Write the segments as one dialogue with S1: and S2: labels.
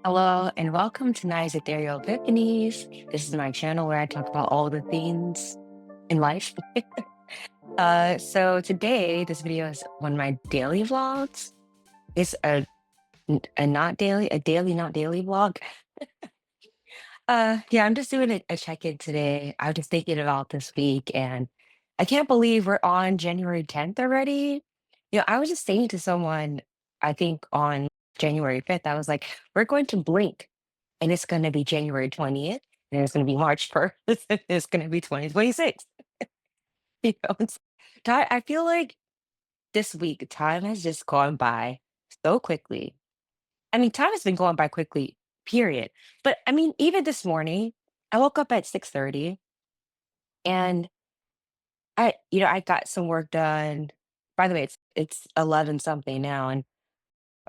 S1: Hello and welcome to Nice Ethereal Epiphanies. This is my channel where I talk about all the things in life. So today, this video is one of my daily vlogs. It's a not daily, a daily not daily vlog. Yeah, I'm just doing a check-in today. I was just thinking about this week, and I can't believe we're on January 10th already. I was just saying to someone, I think on January 5th, I was like, we're going to blink and it's going to be January 20th, and it's going to be March 1st, and it's going to be 2026. I feel like this week, time has just gone by so quickly. I mean, time has been going by quickly, period. But I mean, even this morning, I woke up at 6:30 and I got some work done. By the way, it's 11 something now, and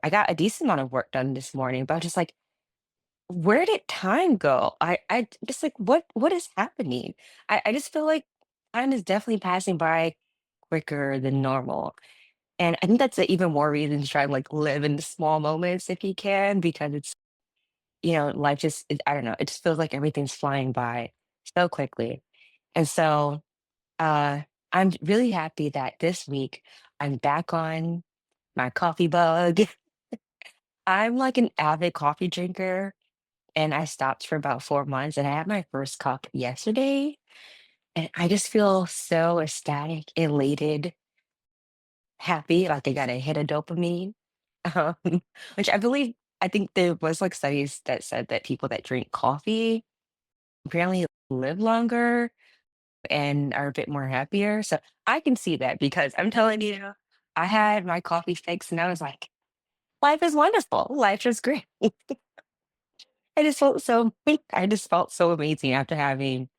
S1: I got a decent amount of work done this morning, but I was just like, where did time go? I just like what is happening? I just feel like time is definitely passing by quicker than normal. And I think that's even more reason to try and like live in the small moments if you can, because life just I don't know, it just feels like everything's flying by so quickly. And so uh I'm really happy that this week I'm back on my coffee bug. I'm like an avid coffee drinker, and I stopped for about 4 months, and I had my first cup yesterday, and I just feel so ecstatic, elated, happy, like I got a hit of dopamine. Um, which I think there was like studies that said that people that drink coffee apparently live longer and are a bit more happier. So I can see that because I'm telling you, I had my coffee fix and I was like, life is wonderful. Life is great. I just felt so amazing after having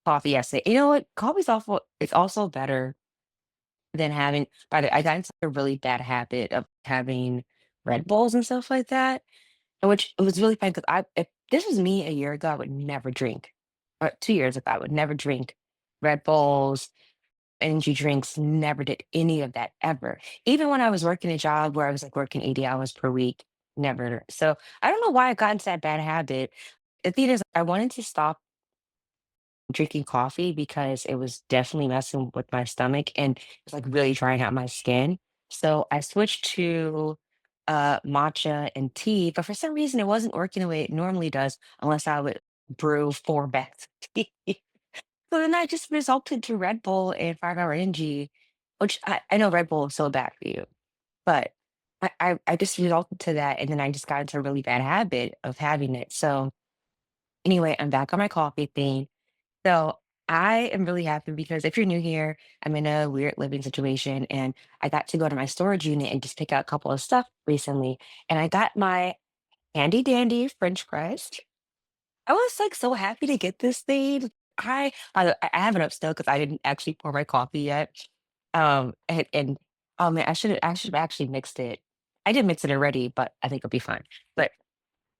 S1: coffee yesterday. You know what? Coffee's awful. It's also better than having. By the I got into a really bad habit of having Red Bulls and stuff like that, and which it was really fun because if this was me a year ago, I would never drink. Or 2 years ago, I would never drink Red Bulls, energy drinks. Never did any of that ever. Even when I was working a job where I was like working 80 hours per week, never. So I don't know why I got into that bad habit. The thing is, I wanted to stop drinking coffee because it was definitely messing with my stomach and it's like really drying out my skin. So I switched to matcha and tea, but for some reason it wasn't working the way it normally does unless I would brew 4 bags of tea. So then I just resulted to Red Bull and 5 Hour Energy, which I know Red Bull is so bad for you, but I just resulted to that, and then I just got into a really bad habit of having it. So anyway, I'm back on my coffee thing. So I am really happy because if you're new here, I'm in a weird living situation and I got to go to my storage unit and just pick out a couple of stuff recently. And I got my handy dandy French press. I was like so happy to get this thing. I have it up still because I didn't actually pour my coffee yet. And oh man, I should have actually mixed it. I did mix it already, but I think it'll be fine. But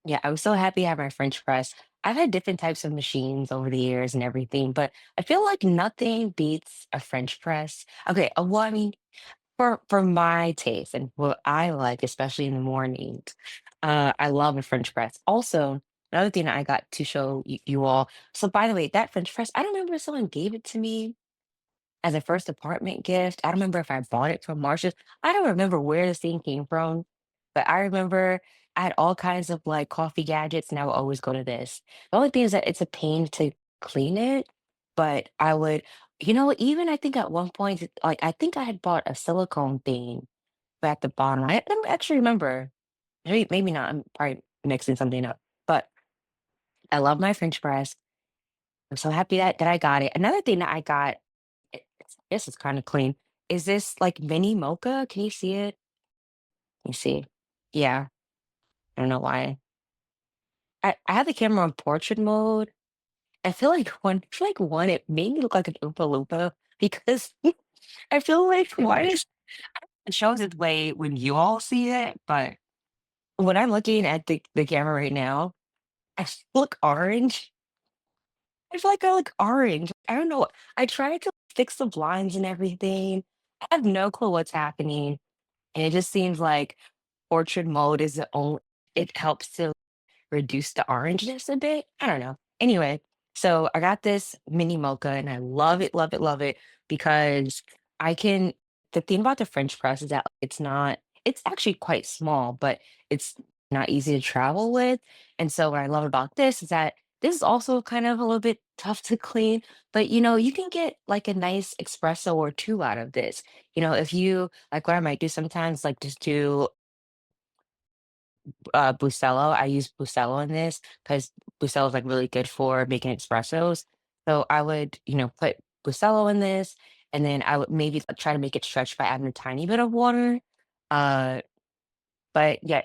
S1: yeah, I was so happy to have my French press. I've had different types of machines over the years and everything, but I feel like nothing beats a French press. Okay, well, I mean, for my taste and what I like, especially in the mornings, I love a French press. Also, another thing that I got to show you all. So, by the way, that French press, I don't remember if someone gave it to me as a first apartment gift. I don't remember if I bought it from Marshalls. I don't remember where this thing came from, but I remember I had all kinds of like coffee gadgets and I would always go to this. The only thing is that it's a pain to clean it, but even I think at one point, like I think I had bought a silicone thing but at the bottom. I don't actually remember. Maybe not. I'm probably mixing something up. But I love my French press. I'm so happy that I got it. Another thing that I got, this is kind of clean. Is this like mini mocha? Can you see it? You see? Yeah. I don't know why. I had the camera on portrait mode. I feel like one, it made me look like an Oompa Loompa because I feel like why does it shows its way when you all see it, but when I'm looking at the camera right now, look orange. I feel like I look orange. I don't know. I tried to fix the blinds and everything. I have no clue what's happening. And it just seems like portrait mode is the only it helps to reduce the orangeness a bit. I don't know. Anyway, so I got this mini mocha and I love it, love it, love it because I can. The thing about the French press is that it's actually quite small, but it's not easy to travel with. And so what I love about this is that this is also kind of a little bit tough to clean, but you can get like a nice espresso or two out of this. If you like what I might do sometimes, like just do Bucello. I use Bucello in this because Bucello is like really good for making espressos. So I would, put Bucello in this, and then I would maybe like, try to make it stretch by adding a tiny bit of water. Uh, but yeah,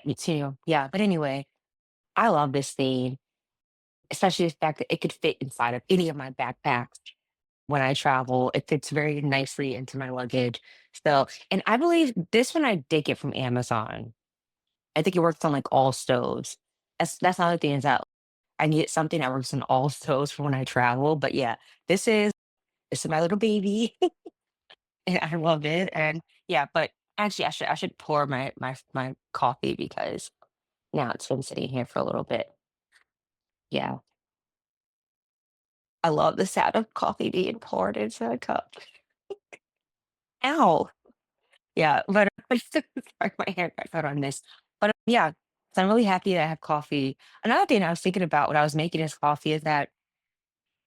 S1: yeah. But anyway, I love this thing, especially the fact that it could fit inside of any of my backpacks when I travel. It fits very nicely into my luggage. So, and I believe this one I did get from Amazon. I think it works on like all stoves. That's another thing is that I needed something that works on all stoves for when I travel. But yeah, this is this is my little baby, and I love it. And yeah, but actually, I should pour my coffee because now it's been sitting here for a little bit. Yeah, I love the sound of coffee being poured into a cup. Ow. Yeah, but sorry, my hair got cut on this. But yeah, so I'm really happy that I have coffee. Another thing I was thinking about when I was making this coffee is that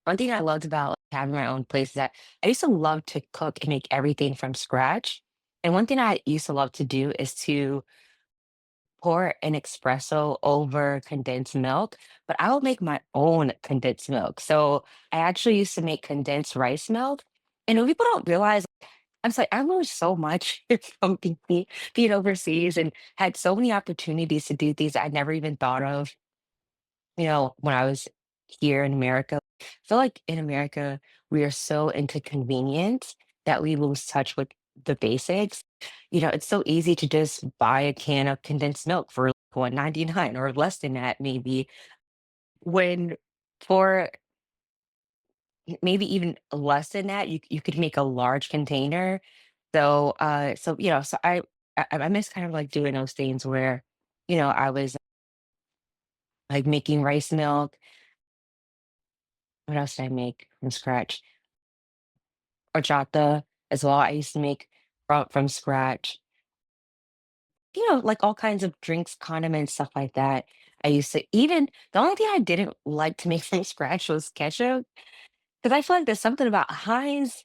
S1: one thing I loved about having my own place is that I used to love to cook and make everything from scratch. And one thing I used to love to do is to pour an espresso over condensed milk, but I would make my own condensed milk. So I actually used to make condensed rice milk. And what people don't realize, I'm sorry, I learned so much from being overseas and had so many opportunities to do things I never even thought of, when I was here in America. I feel like in America, we are so into convenience that we lose touch with the basics. It's so easy to just buy a can of condensed milk for like 1.99 or less than that, maybe, when for maybe even less than that, you could make a large container. So miss kind of like doing those things where, I was like making rice milk. What else did I make from scratch? Horchata as well. I used to make from scratch. Like all kinds of drinks, condiments, stuff like that. I used to even the only thing I didn't like to make from scratch was ketchup because I feel like there's something about Heinz.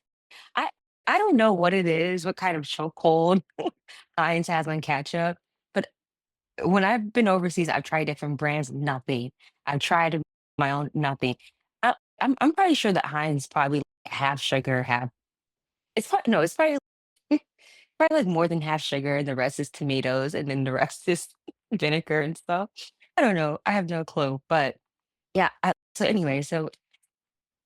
S1: I I don't know what it is, what kind of chokehold Heinz has on ketchup, but when I've been overseas, I've tried different brands, nothing. I've tried my own, nothing. I'm pretty sure that Heinz probably half sugar, half no, it's probably probably like more than half sugar. The rest is tomatoes, and then the rest is vinegar and stuff. I don't know. I have no clue. But yeah. So anyway, so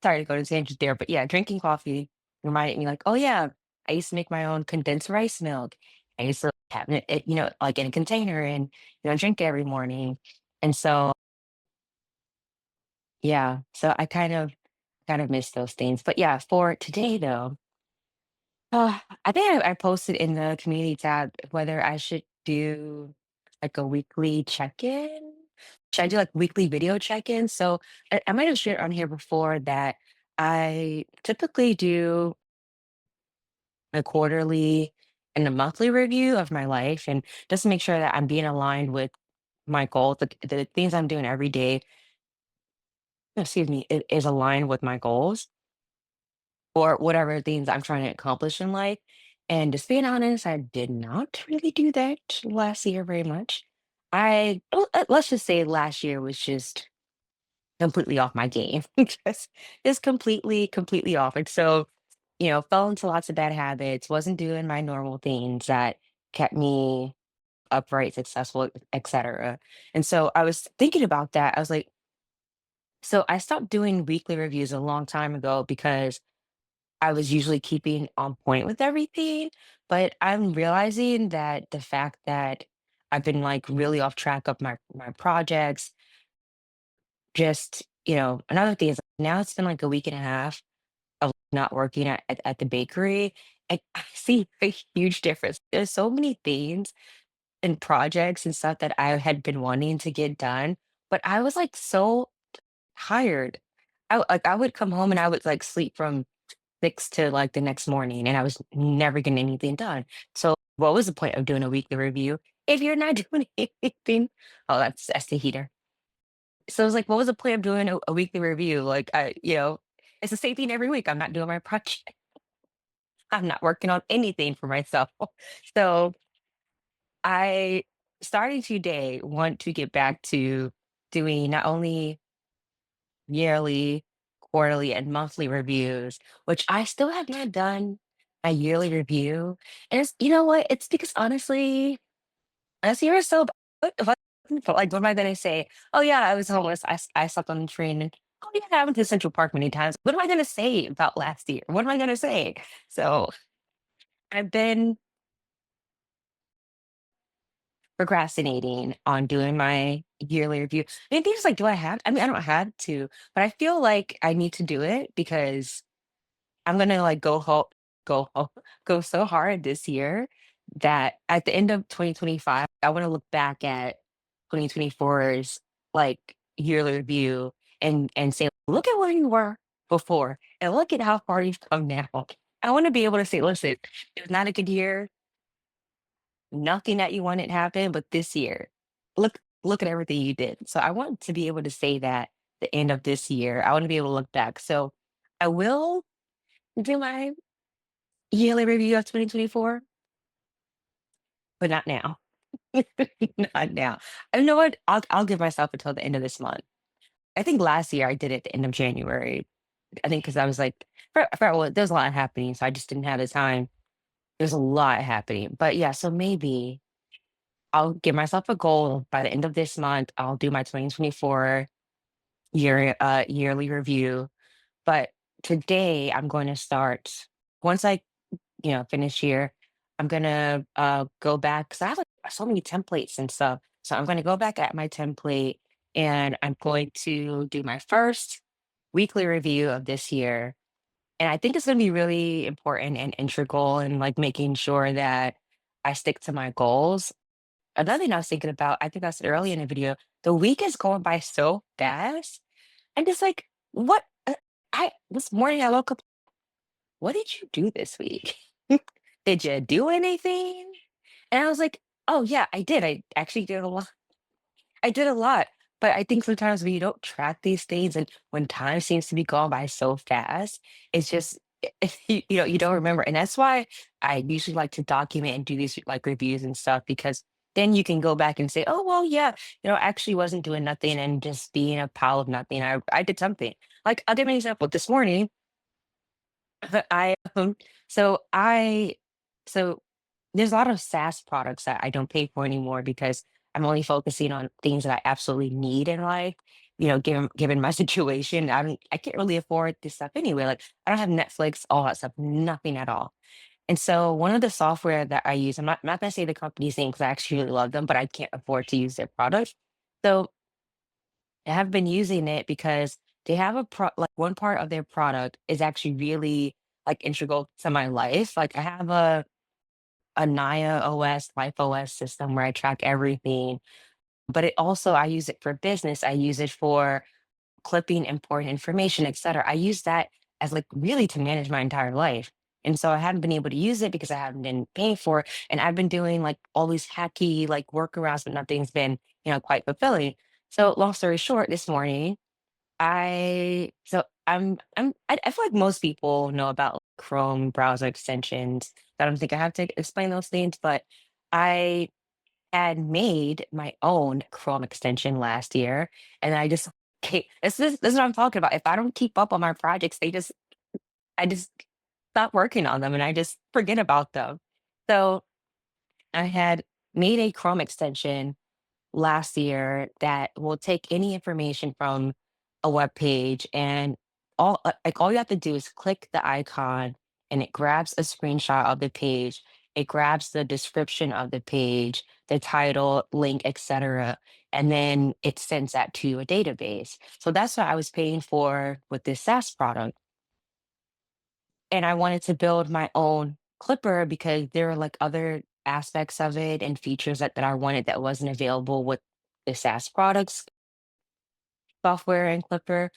S1: sorry to go to tangent there, but yeah, drinking coffee reminded me like, oh yeah, I used to make my own condensed rice milk. I used to have it, like in a container and drink it every morning. And so yeah, so I kind of miss those things. But yeah, for today though, I think I posted in the community tab whether I should do like a weekly check-in. Should I do like weekly video check-in? So I might have shared on here before that I typically do a quarterly and a monthly review of my life and just to make sure that I'm being aligned with my goals, the things I'm doing every day, excuse me, it is aligned with my goals or whatever things I'm trying to accomplish in life. And just being honest, I did not really do that last year very much. Let's just say last year was just completely off my game. Just completely off. And so, fell into lots of bad habits, wasn't doing my normal things that kept me upright, successful, etc. And so I was thinking about that. I was like, so I stopped doing weekly reviews a long time ago because I was usually keeping on point with everything. But I'm realizing that the fact that I've been like really off track of my projects, just, another thing is now it's been like a week and a half of not working at the bakery. And I see a huge difference. There's so many things and projects and stuff that I had been wanting to get done, but I was like so tired. I would come home and I would like sleep from 6 to like the next morning and I was never getting anything done. So what was the point of doing a weekly review if you're not doing anything? Oh, that's the heater. So I was like, what was the point of doing a weekly review? Like it's the same thing every week. I'm not doing my project. I'm not working on anything for myself. So I starting today want to get back to doing not only yearly, quarterly, and monthly reviews, which I still have not done a yearly review. And it's you know what? It's because honestly, this year is so bad. If I like, what am I gonna say? Oh yeah, I was homeless. I slept on the train and oh yeah, I went to Central Park many times. What am I gonna say about last year? What am I gonna say? So I've been procrastinating on doing my yearly review. And things like, do I have? I mean, I don't have to, but I feel like I need to do it because I'm gonna like go home, go so hard this year that at the end of 2025, I want to look back at 2024's like yearly review and say, look at where you were before and look at how far you've come now. I want to be able to say, listen, it was not a good year. Nothing that you wanted happened, but this year, look at everything you did. So I want to be able to say that the end of this year. I want to be able to look back. So I will do my yearly review of 2024, but not now. Not now. You know what? I'll give myself until the end of this month. I think last year I did it at the end of January. I think because I was like, well, there's a lot happening, so I just didn't have the time. There's a lot happening, but yeah. So maybe I'll give myself a goal by the end of this month. I'll do my 2024 yearly review. But today I'm going to start once I finish here, I'm gonna go back because I have like so many templates and stuff. So I'm gonna go back at my template and I'm going to do my first weekly review of this year. And I think it's gonna be really important and integral in like making sure that I stick to my goals. Another thing I was thinking about, I think I said earlier in the video, the week is going by so fast. And it's like, what I this morning I woke up, what did you do this week? Did you do anything? And I was like, "Oh, yeah, I did. I actually did a lot." I did a lot, but I think sometimes when you don't track these things and when time seems to be going by so fast, it's just you don't remember. And that's why I usually like to document and do these like reviews and stuff because then you can go back and say, "Oh, well, yeah, I actually wasn't doing nothing and just being a pile of nothing. I did something." Like I'll give an example. This morning, I so I so there's a lot of SaaS products that I don't pay for anymore because I'm only focusing on things that I absolutely need in life. Given my situation, I can't really afford this stuff anyway. Like I don't have Netflix, all that stuff, nothing at all. And so one of the software that I use, I'm not gonna say the company's name because I actually really love them, but I can't afford to use their product. So I have been using it because they have like one part of their product is actually really like integral to my life. Like I have a Naya OS, Life OS system where I track everything, but it also I use it for business. I use it for clipping important information, etc. I use that as like really to manage my entire life. And so I haven't been able to use it because I haven't been paying for it. And I've been doing like all these hacky like workarounds, but nothing's been, quite fulfilling. So long story short, this morning I feel like most people know about Chrome browser extensions. I don't think I have to explain those things, but I had made my own Chrome extension last year, and I just this is what I'm talking about. If I don't keep up on my projects, I just stop working on them, and I just forget about them. So I had made a Chrome extension last year that will take any information from a web page and all you have to do is click the icon and it grabs a screenshot of the page. It grabs the description of the page, the title, link, etc. And then it sends that to a database. So that's what I was paying for with this SaaS product. And I wanted to build my own clipper because there were like other aspects of it and features that I wanted that wasn't available with the SaaS products. software and Clipper.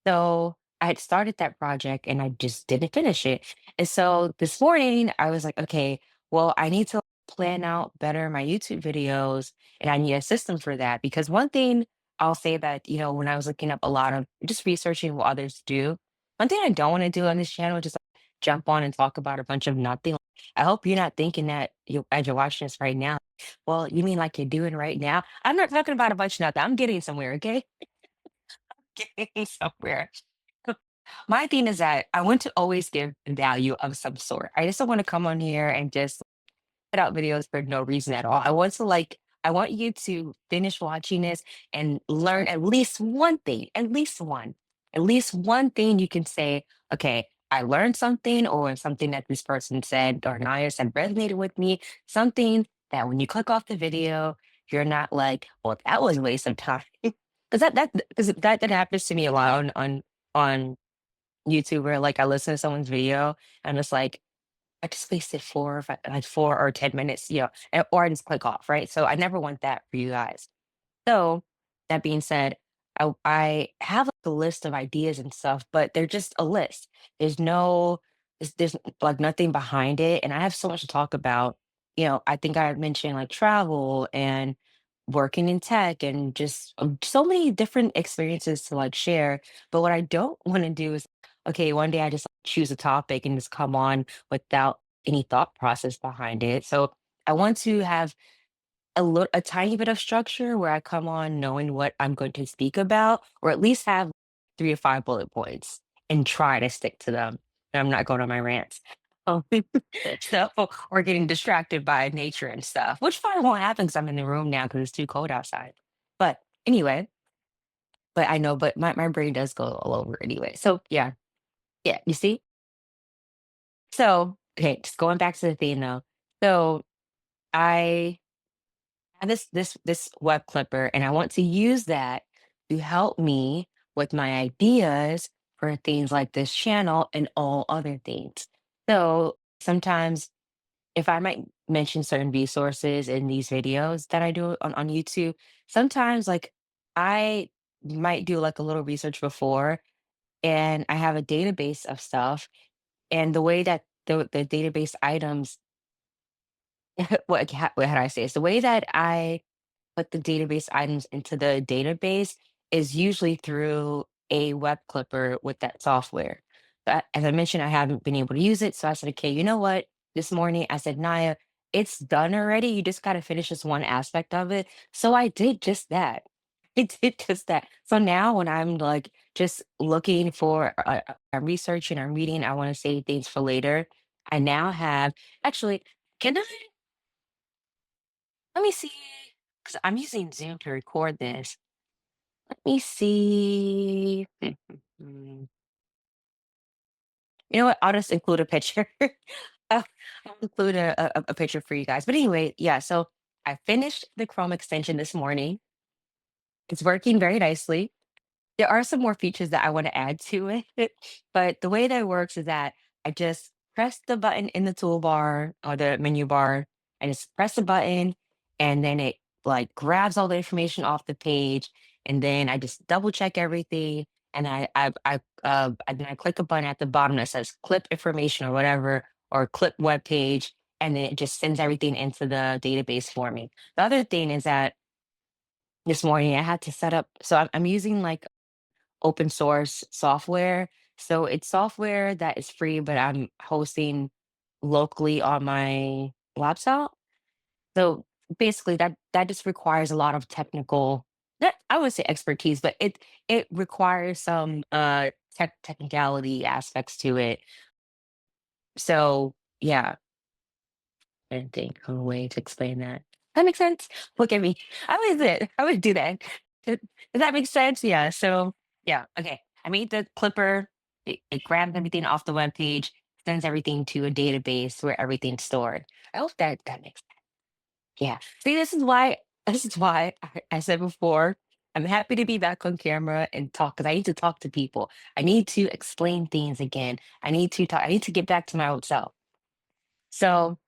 S1: So I had started that project and I just didn't finish it. And so this morning I was like, okay, well, I need to plan out better my YouTube videos and I need a system for that. Because one thing I'll say that, when I was looking up a lot of just researching what others do, one thing I don't want to do on this channel is just jump on and talk about a bunch of nothing. I hope you're not thinking that as you're watching this right now. Well, you mean like you're doing right now? I'm not talking about a bunch of nothing. I'm getting somewhere, okay? Getting somewhere. My thing is that I want to always give value of some sort. I just don't want to come on here and just put out videos for no reason at all. I want you to finish watching this and learn at least one thing, at least one thing you can say, okay, I learned something or something that this person said or Naya said resonated with me, something that when you click off the video, you're not like, well, that was a waste of time. Because that happens to me a lot on YouTube where like I listen to someone's video and it's like I just wasted 4 or 10 minutes, or I just click off, right? So I never want that for you guys. So that being said, I have like a list of ideas and stuff, but they're just a list. There's no, there's like nothing behind it, and I have so much to talk about. I think I had mentioned like travel and working in tech and just so many different experiences to like share. But what I don't want to do is, okay, one day I just choose a topic and just come on without any thought process behind it. So I want to have a tiny bit of structure where I come on knowing what I'm going to speak about, or at least have 3 or 5 bullet points and try to stick to them. And I'm not going on my rants. Um, so, or getting distracted by nature and stuff, which probably won't happen because I'm in the room now because it's too cold outside. But anyway, but I know, but my brain does go all over anyway. So yeah, yeah, you see? So, okay, just going back to the theme though. So I have this web clipper and I want to use that to help me with my ideas for things like this channel and all other things. So sometimes if I might mention certain resources in these videos that I do on YouTube, sometimes like I might do like a little research before and I have a database of stuff and the way that the database items what how do I say this? The way that I put the database items into the database is usually through a web clipper with that software. But as I mentioned, I haven't been able to use it. So I said, okay, you know what? This morning I said, Naya, it's done already. You just got to finish this one aspect of it. So I did just that. I did just that. So now when I'm like just looking for, I'm researching, I'm reading, I want to save things for later. I now have, actually, can I, let me see, because I'm using Zoom to record this. Let me see. You know what? I'll just include a picture. I'll I'll include a picture for you guys. But anyway, yeah. So I finished the Chrome extension this morning. It's working very nicely. There are some more features that I want to add to it, but the way that it works is that I just press the button in the toolbar or the menu bar. I just press the button and then it like grabs all the information off the page. And then I just double check everything. And then I click a button at the bottom that says clip information or whatever, or clip web page. And then it just sends everything into the database for me. The other thing is that this morning I had to set up, so I'm using like open source software. So it's software that is free, but I'm hosting locally on my laptop. So basically that just requires a lot of technical, that I would say expertise, but it requires some technicality aspects to it. So yeah, I didn't think of a way to explain that. That makes sense. Look at me. I would do that. Does that make sense? Yeah. So yeah. Okay. I made the clipper. It grabs everything off the web page, sends everything to a database where everything's stored. I hope that makes sense. Yeah. See, this is why I said before, I'm happy to be back on camera and talk because I need to talk to people. I need to explain things again. I need to talk. I need to get back to my old self. So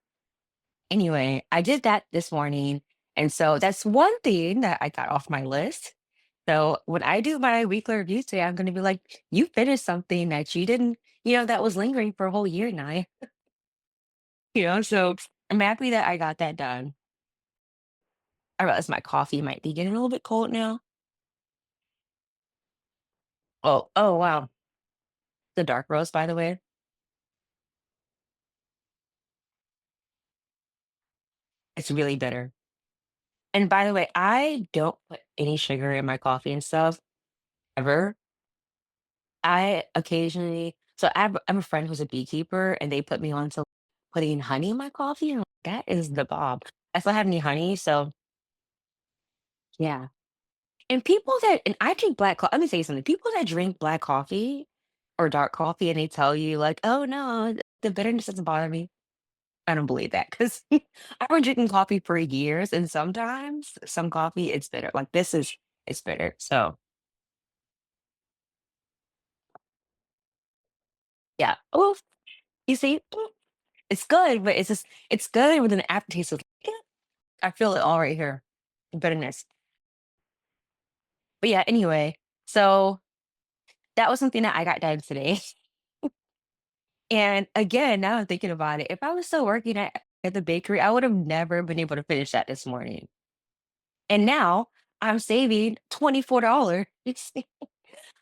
S1: anyway, I did that this morning. And so that's one thing that I got off my list. So when I do my weekly review today, I'm gonna be like, "You finished something that you didn't, that was lingering for a whole year now." So I'm happy that I got that done. I realize my coffee might be getting a little bit cold now. Oh, wow. The dark roast, by the way, it's really bitter. And by the way, I don't put any sugar in my coffee and stuff ever. I occasionally, so I'm a friend who's a beekeeper, and they put me on to putting honey in my coffee, and that is the bomb. I still have any honey, so yeah. And people that, and I drink black coffee. Let me say something. People that drink black coffee or dark coffee, and they tell you like, "Oh no, the bitterness doesn't bother me." I don't believe that because I've been drinking coffee for years, and sometimes some coffee it's bitter. Like this is it's bitter. So yeah. Well, you see, it's good, but it's good with an aftertaste of yeah, I feel it all right here. The bitterness. But yeah, anyway, so that was something that I got done today. And again, now I'm thinking about it. If I was still working at the bakery, I would have never been able to finish that this morning. And now I'm saving $24.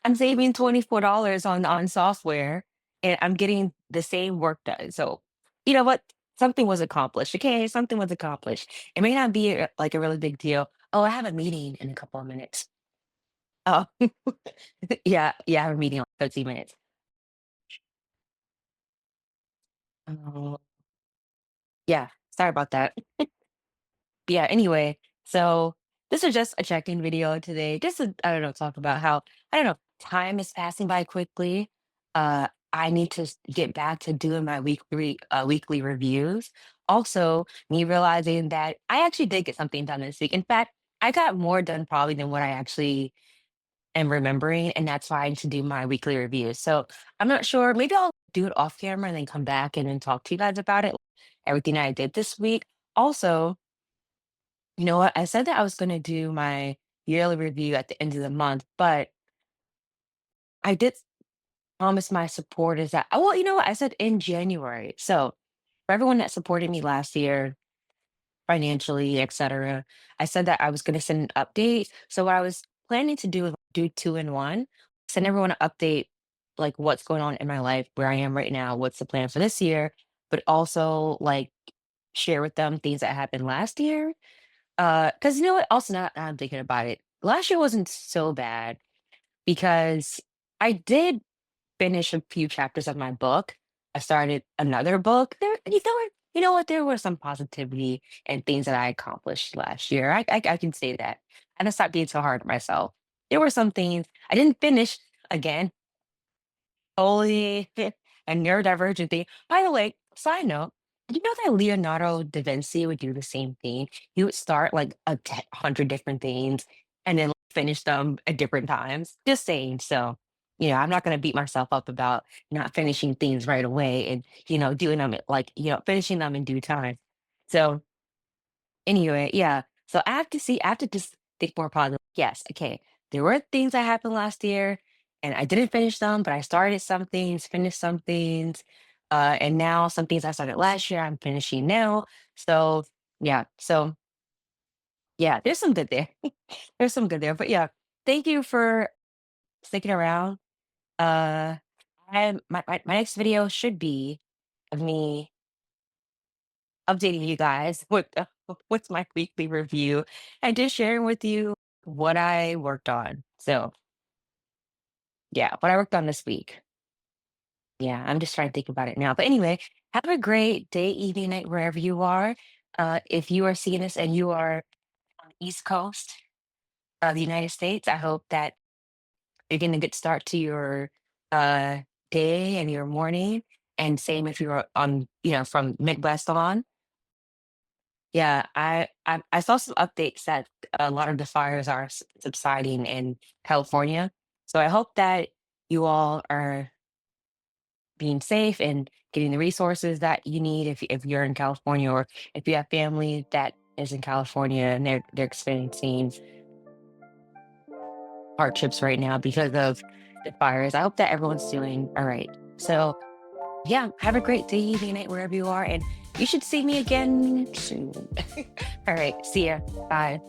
S1: I'm saving $24 on software, and I'm getting the same work done. So, you know what? Something was accomplished. Okay, something was accomplished. It may not be like a really big deal. Oh, I have a meeting in a couple of minutes. Oh, yeah, I have a meeting in like 15 minutes. Oh, yeah, sorry about that. Yeah, anyway, so this is just a check-in video today. Just to, I don't know, talk about how, I don't know, time is passing by quickly. I need to get back to doing my weekly reviews. Also, me realizing that I actually did get something done this week. In fact, I got more done probably than what I actually am remembering, and that's why I need to do my weekly reviews. So I'm not sure. Maybe I'll do it off camera and then come back and then talk to you guys about it, everything I did this week. Also, you know what? I said that I was gonna do my yearly review at the end of the month, but I did promise my supporters that well, you know what? I said in January. So for everyone that supported me last year, financially, etc., I said that I was gonna send an update. So what I was planning to do is do two in one, send everyone an update like what's going on in my life, where I am right now, what's the plan for this year, but also like share with them things that happened last year. Because you know what? Also, now I'm thinking about it. Last year wasn't so bad because I did finish a few chapters of my book. I started another book. You know what? There was some positivity and things that I accomplished last year. I can say that. And I stopped being so hard on myself. There were some things I didn't finish again. Totally a neurodivergent thing. By the way, side note, you know that Leonardo da Vinci would do the same thing? He would start like 100 different things and then finish them at different times. Just saying. So, I'm not going to beat myself up about not finishing things right away and, doing them finishing them in due time. So, anyway, yeah. So I have to just think more positive. Yes, okay. There were things that happened last year and I didn't finish them, but I started some things, finished some things. And now some things I started last year, I'm finishing now. So yeah. So yeah, there's some good there. There's some good there. But yeah, thank you for sticking around. Uh my next video should be of me updating you guys with what's my weekly review and just sharing with you what I worked on. So yeah, what I worked on this week. Yeah, I'm just trying to think about it now. But anyway, have a great day, evening, night, wherever you are. If you are seeing this and you are on the East Coast of the United States, I hope that you're getting a good start to your uh, day and your morning. And same if you're on, from Midwest on. Yeah, I saw some updates that a lot of the fires are subsiding in California. So I hope that you all are being safe and getting the resources that you need if you're in California or if you have family that is in California and they're experiencing hardships right now because of the fires. I hope that everyone's doing all right. So, yeah, have a great day, evening, night, wherever you are. And you should see me again soon. All right. See ya. Bye.